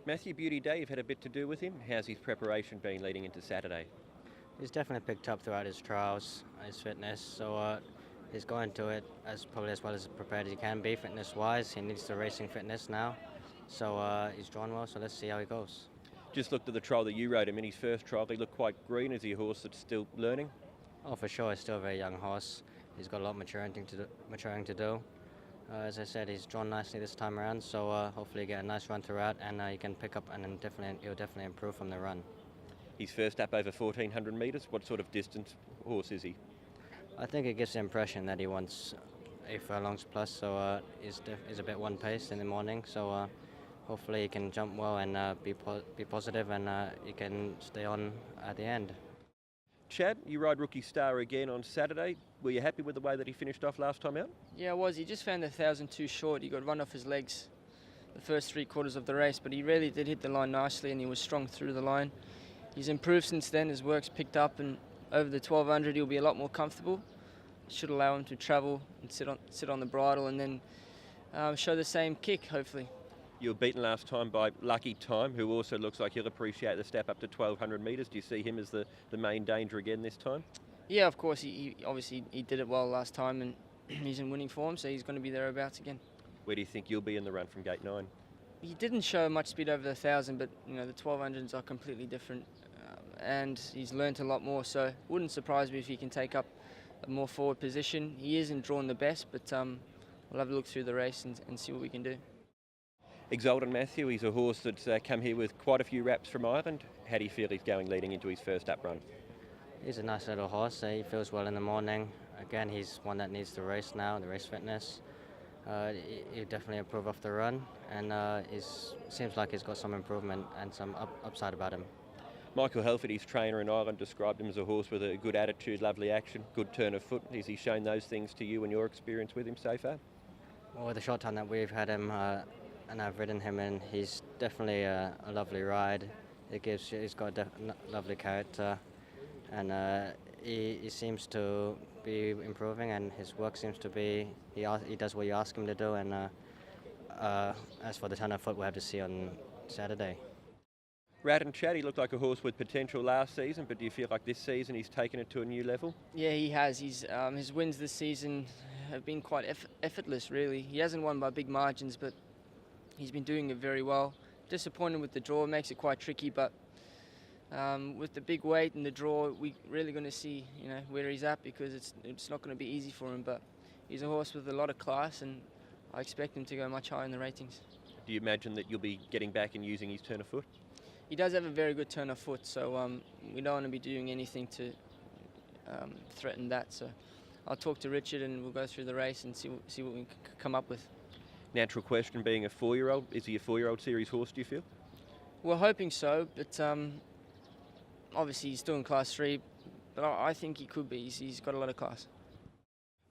Matthew, Beauty Day, you've had a bit to do with him. How's his preparation been leading into Saturday? He's definitely picked up throughout his trials, his fitness, so he's going to it probably as well as prepared as he can be fitness-wise. He needs the racing fitness now, so he's drawn well, so let's see how he goes. Just looked at the trial that you rode him in his first trial. He looked quite green. Is he a horse that's still learning? Oh, for sure, he's still a very young horse. He's got a lot of maturing to do. As I said, he's drawn nicely this time around, so hopefully he get a nice run throughout, and he can pick up and then he'll definitely improve from the run. He's first up over 1,400 metres. What sort of distance horse is he? I think it gives the impression that he wants 8 furlongs plus, so he's a bit one-paced in the morning, so hopefully he can jump well and be positive, and he can stay on at the end. Chad, you ride Rookie Star again on Saturday. Were you happy with the way that he finished off last time out? Yeah, I was. He just found the 1,000 too short. He got run off his legs the first 3/4 of the race, but he really did hit the line nicely, and he was strong through the line. He's improved since then. His work's picked up, and over the 1,200 he'll be a lot more comfortable. Should allow him to travel and sit on the bridle, and then show the same kick, hopefully. You were beaten last time by Lucky Time, who also looks like he'll appreciate the step up to 1,200 metres. Do you see him as the main danger again this time? Yeah, of course. He obviously he did it well last time, and he's in winning form, so he's going to be thereabouts again. Where do you think you'll be in the run from gate 9? He didn't show much speed over the 1,000, but the 1,200s are completely different, and he's learnt a lot more. So wouldn't surprise me if he can take up a more forward position. He isn't drawn the best, but we'll have a look through the race and see what we can do. Exiled, Matthew, he's a horse that's come here with quite a few wraps from Ireland. How do you feel he's going leading into his first up run? He's a nice little horse. He feels well in the morning. Again, he's one that needs the race now, the race fitness. He'll definitely improve off the run, and seems like he's got some improvement and some upside about him. Michael Helford, his trainer in Ireland, described him as a horse with a good attitude, lovely action, good turn of foot. Has he shown those things to you in your experience with him so far? Well, with the short time that we've had him and I've ridden him in, he's definitely a lovely ride. He's got a lovely character, and he seems to be improving, and his work seems to be, he does what you ask him to do, and as for the turn of foot, we'll have to see on Saturday. RATTAN, Chad, he looked like a horse with potential last season, but do you feel like this season he's taken it to a new level? Yeah, he has. His wins this season have been quite effortless, really. He hasn't won by big margins, but he's been doing it very well. Disappointed with the draw, makes it quite tricky, but with the big weight and the draw, we're really going to see where he's at, because it's not going to be easy for him, but he's a horse with a lot of class, and I expect him to go much higher in the ratings. Do you imagine that you'll be getting back and using his turn of foot? He does have a very good turn of foot, so we don't want to be doing anything to threaten that. So I'll talk to Richard, and we'll go through the race and see what we can come up with. Natural question, being a 4-year-old, is he a 4-year-old series horse, do you feel? We're hoping so, but obviously he's still in Class 3, but I think he could be. He's got a lot of class.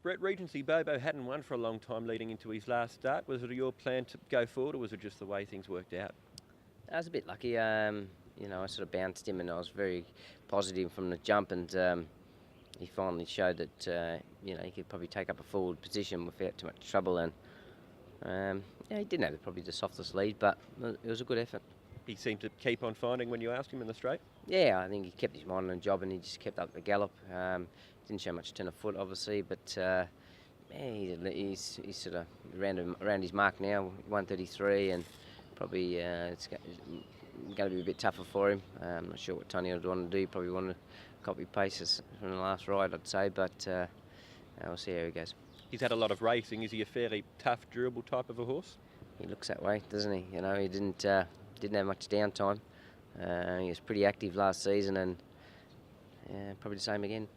Brett, Regency Bobo hadn't won for a long time leading into his last start. Was it your plan to go forward, or was it just the way things worked out? I was a bit lucky. I sort of bounced him, and I was very positive from the jump, and he finally showed that he could probably take up a forward position without too much trouble. And he didn't have probably the softest lead, but it was a good effort. He seemed to keep on finding when you asked him in the straight? Yeah, I think he kept his mind on the job, and he just kept up the gallop. Didn't show much turn of foot, obviously, but he's sort of around his mark now, 133, and probably it's going to be a bit tougher for him. I'm not sure what Tony would want to do. Probably want to copy paces from the last ride, I'd say, but we'll see how he goes. He's had a lot of racing. Is he a fairly tough, durable type of a horse? He looks that way, doesn't he? He didn't have much downtime. He was pretty active last season, and probably the same again.